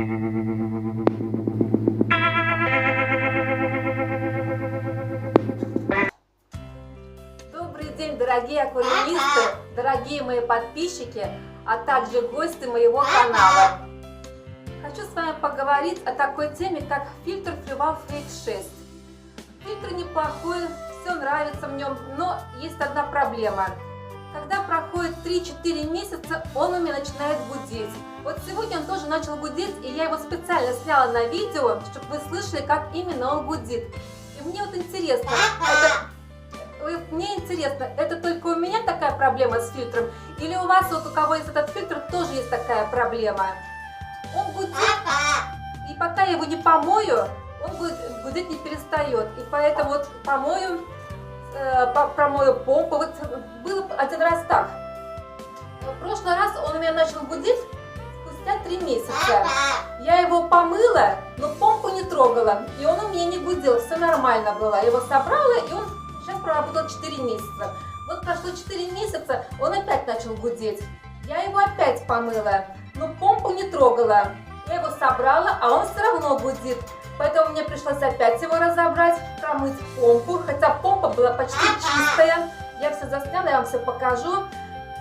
Добрый день, дорогие аквариумисты, дорогие мои подписчики, а также гости моего канала. Хочу с вами поговорить о такой теме, как фильтр Fluval Fake 6. Фильтр неплохой, все нравится в нем, но есть одна проблема. Когда проходит 3-4 месяца, он у меня начинает гудеть. Вот сегодня он тоже начал гудеть, и я его специально сняла на видео, чтобы вы слышали, как именно он гудит. И мне вот интересно, это только у меня такая проблема с фильтром, или у вас, вот у кого есть этот фильтр, тоже есть такая проблема? Он гудит, и пока я его не помою, он гудеть не перестает. И поэтому вот промою помпу. Вот было один раз так. В прошлый раз он у меня начал гудеть спустя 3 месяца. Я его помыла, но помпу не трогала, и он у меня не гудел, все нормально было. Я его собрала, и он уже проработал 4 месяца. Вот прошло 4 месяца, он опять начал гудеть. Я его опять помыла, но помпу не трогала. Я его собрала, а он все равно гудит. Поэтому мне пришлось опять его разобрать, промыть помпу. Хотя помпа была почти чистая. Я все засняла, я вам все покажу.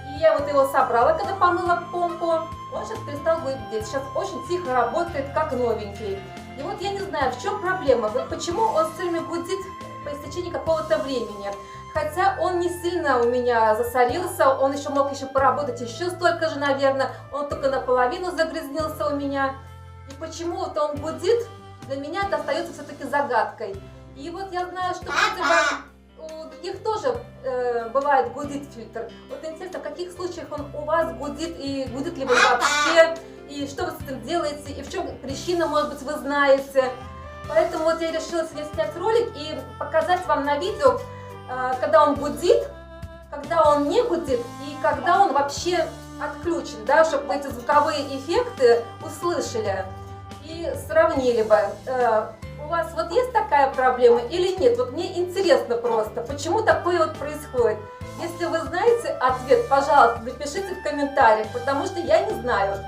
И я вот его собрала, когда помыла помпу. Он сейчас перестал гудеть. Сейчас очень тихо работает, как новенький. И вот я не знаю, в чем проблема. Вот почему он все время гудит по истечении какого-то времени. Хотя он не сильно у меня засорился, он еще мог поработать еще столько же, наверное. Он только наполовину загрязнился у меня. И почему-то он гудит, для меня это остается все-таки загадкой. И вот я знаю, что у других тоже бывает гудит фильтр. Вот интересно, в каких случаях он у вас гудит, и гудит ли вы вообще, и что вы с этим делаете, и в чем причина, может быть, вы знаете. Поэтому вот я решила сегодня снять ролик и показать вам на видео, когда он гудит, когда он не гудит и когда он вообще отключен, да, чтобы вы эти звуковые эффекты услышали и сравнили бы. У вас вот есть такая проблема или нет? Вот мне интересно просто, почему такое вот происходит. Если вы знаете ответ, пожалуйста, напишите в комментариях, потому что я не знаю.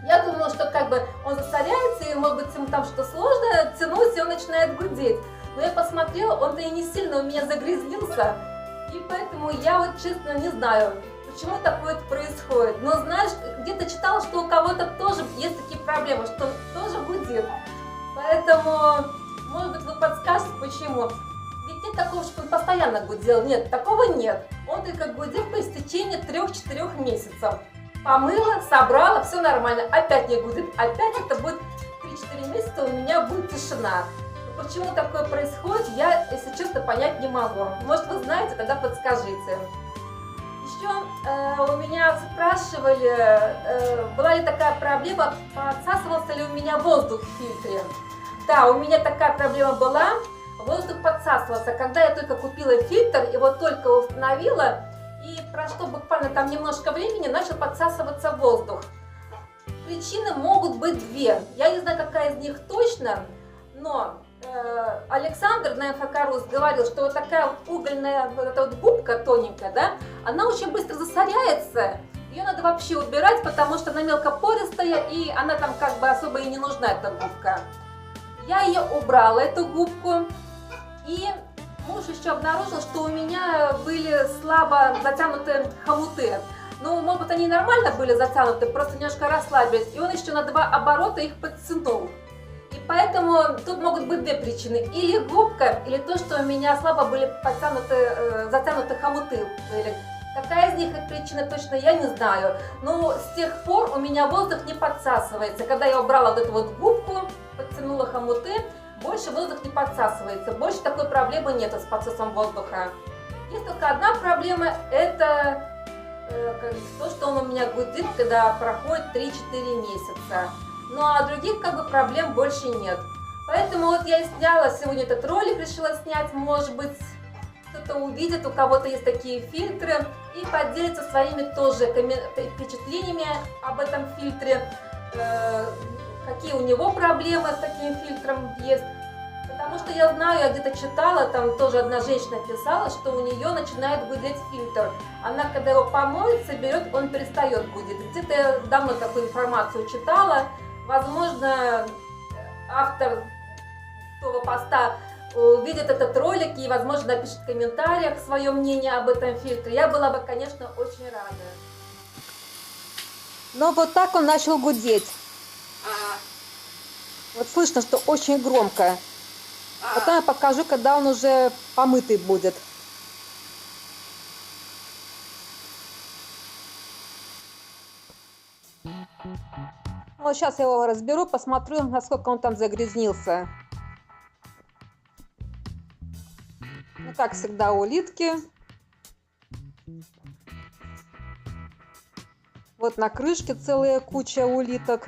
Я думала, что как бы он засоряется, и может быть ему там что-то сложно тянуть, и он начинает гудеть. Но я посмотрела, он-то и не сильно у меня загрязнился, и поэтому я вот честно не знаю, почему такое происходит. Но знаешь, где-то читала, что у кого-то тоже есть такие проблемы, что он тоже гудит. Поэтому, может быть, вы подскажете, почему. Ведь нет такого, что он постоянно гудел. Нет, такого нет. Он только гудел по истечении 3-4 месяцев. Помыла, собрала, все нормально. Опять не гудит. Опять это будет 3-4 месяца, у меня будет тишина. Почему такое происходит, я, если честно, понять не могу. Может, вы знаете, тогда подскажите. Еще у меня спрашивали, была ли такая проблема, подсасывался ли у меня воздух в фильтре. Да, у меня такая проблема была, воздух подсасывался. Когда я только купила фильтр, его только установила, и прошло буквально там немножко времени, начал подсасываться воздух. Причины могут быть две. Я не знаю, какая из них точно, но Александр на МФК-Рус говорил, что вот такая вот угольная вот эта вот губка тоненькая, да, она очень быстро засоряется. Ее надо вообще убирать, потому что она мелкопористая, и она там как бы особо и не нужна, эта губка. Я ее убрала, эту губку, и муж еще обнаружил, что у меня были слабо затянутые хомуты. Ну, может быть, они нормально были затянуты, просто немножко расслабились, и он еще на 2 оборота их подтянул. И поэтому тут могут быть две причины. Или губка, или то, что у меня слабо были затянуты хомуты. Какая из них причина, точно я не знаю. Но с тех пор у меня воздух не подсасывается. Когда я убрала вот эту вот губку, подтянула хомуты, больше воздух не подсасывается. Больше такой проблемы нет с подсосом воздуха. Есть только одна проблема, это то, что он у меня гудит, когда проходит 3-4 месяца. Ну а других как бы проблем больше нет. Поэтому вот я и сняла сегодня этот ролик, решила снять, может быть, кто-то увидит, у кого-то есть такие фильтры, и поделится своими тоже впечатлениями об этом фильтре, какие у него проблемы с таким фильтром есть. Потому что я знаю, я где-то читала, там тоже одна женщина писала, что у нее начинает гудеть фильтр. Она, когда его помоет, соберет, он перестает гудеть. Где-то я давно такую информацию читала. Возможно, автор этого поста увидит этот ролик и, возможно, напишет в комментариях свое мнение об этом фильтре. Я была бы, конечно, очень рада. Но вот так он начал гудеть. Вот слышно, что очень громко. Потом я покажу, когда он уже помытый будет. Вот сейчас я его разберу, посмотрю, насколько он там загрязнился. Ну, как всегда, улитки. Вот на крышке целая куча улиток.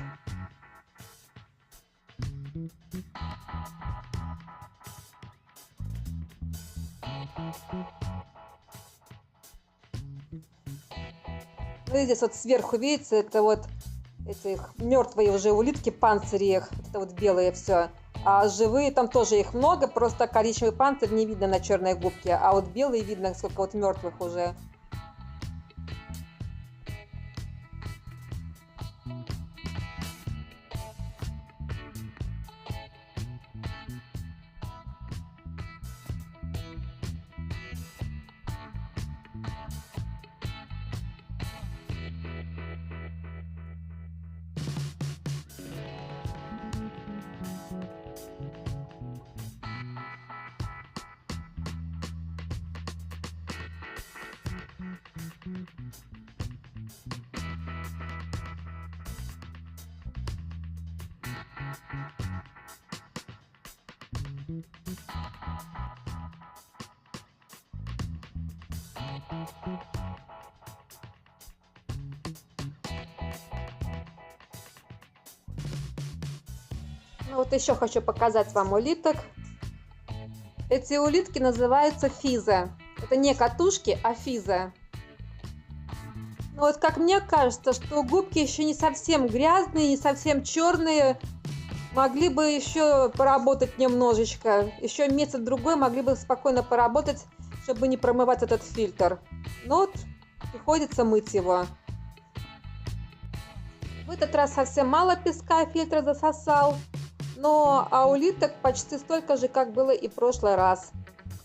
Ну и здесь вот сверху, видите, это вот эти мертвые уже улитки, панцири их, это вот белые все. А живые там тоже их много, просто коричневый панцирь не видно на черной губке, а вот белые видно, сколько вот мертвых уже. Ну вот еще хочу показать вам улиток. Эти улитки называются физа. Это не катушки, а физа. Но вот как мне кажется, что губки еще не совсем грязные, не совсем черные. Могли бы еще поработать немножечко. Еще месяц-другой могли бы спокойно поработать, чтобы не промывать этот фильтр. Но вот приходится мыть его. В этот раз совсем мало песка фильтр засосал. Но а улиток почти столько же, как было и в прошлый раз.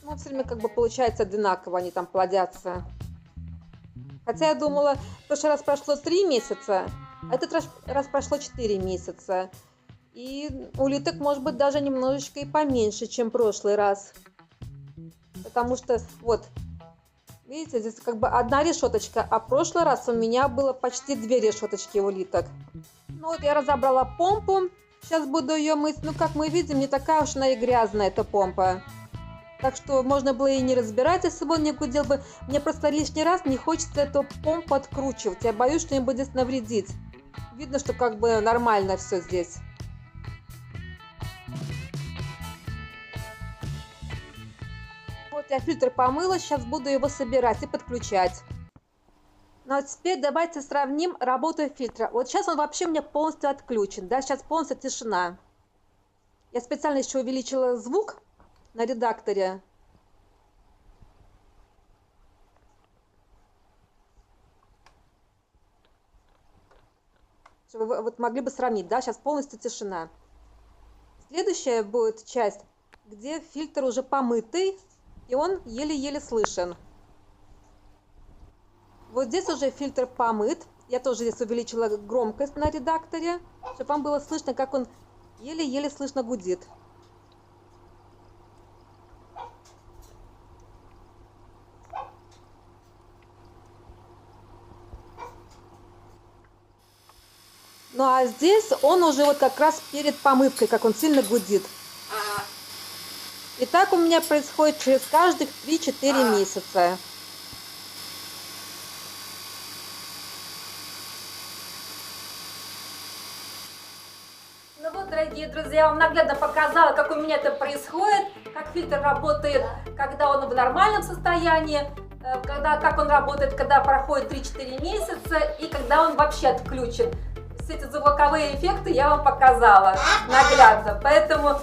Ну, все время как бы получается одинаково, они там плодятся. Хотя я думала, в прошлый раз прошло 3 месяца, а этот раз прошло 4 месяца. И улиток может быть даже немножечко и поменьше, чем в прошлый раз. Потому что, вот, видите, здесь как бы одна решеточка, а в прошлый раз у меня было почти 2 решеточки улиток. Ну вот я разобрала помпу. Сейчас буду ее мыть. Ну, как мы видим, не такая уж она и грязная, эта помпа. Так что можно было и не разбирать, если бы он не гудел бы. Мне просто лишний раз не хочется эту помпу откручивать. Я боюсь что-нибудь здесь навредить. Видно, что как бы нормально все здесь. Вот я фильтр помыла, сейчас буду его собирать и подключать. Ну а теперь давайте сравним работу фильтра. Вот сейчас он вообще у меня полностью отключен, да, сейчас полностью тишина. Я специально еще увеличила звук на редакторе. Чтобы вы вот могли бы сравнить, да, сейчас полностью тишина. Следующая будет часть, где фильтр уже помытый, и он еле-еле слышен. Вот здесь уже фильтр помыт. Я тоже здесь увеличила громкость на редакторе, чтобы вам было слышно, как он еле-еле слышно гудит. Ну а здесь он уже вот как раз перед помывкой, как он сильно гудит. И так у меня происходит через каждых 3-4 месяца. Ну вот, дорогие друзья, я вам наглядно показала, как у меня это происходит, как фильтр работает, когда он в нормальном состоянии, как он работает, когда проходит 3-4 месяца и когда он вообще отключен. Все эти звуковые эффекты я вам показала наглядно, поэтому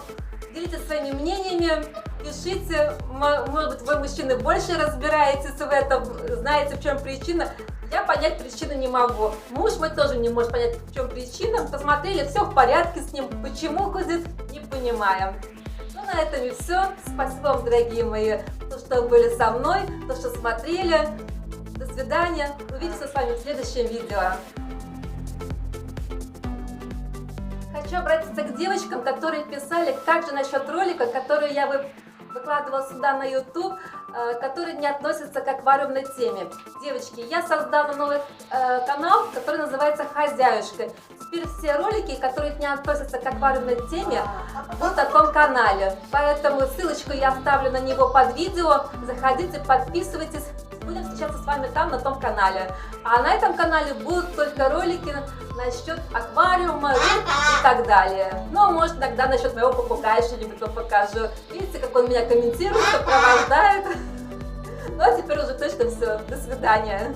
делитесь своими мнениями, пишите, может быть, вы, мужчины, больше разбираетесь в этом, знаете, в чем причина. Я понять причину не могу. Муж мой тоже не может понять, в чем причина. Посмотрели, все в порядке с ним. Почему гудит, не понимаем. Ну, на этом и все. Спасибо вам, дорогие мои, то, что были со мной, то, что смотрели. До свидания. Увидимся с вами в следующем видео. Хочу обратиться к девочкам, которые писали, как же насчет ролика, который я выкладывала сюда на YouTube, который не относится к аквариумной теме. Девочки, я создала новый канал, который называется «Хозяюшка». Теперь все ролики, которые не относятся к аквариумной теме, будут на том канале. Поэтому ссылочку я оставлю на него под видео. Заходите, подписывайтесь. Будем встречаться с вами там, на том канале. А на этом канале будут только ролики насчет аквариума, рыб и так далее. Ну, может, иногда насчет моего попугая что-нибудь вам покажу. Видите, как он меня комментирует, сопровождает. Ну, а теперь уже точно все. До свидания.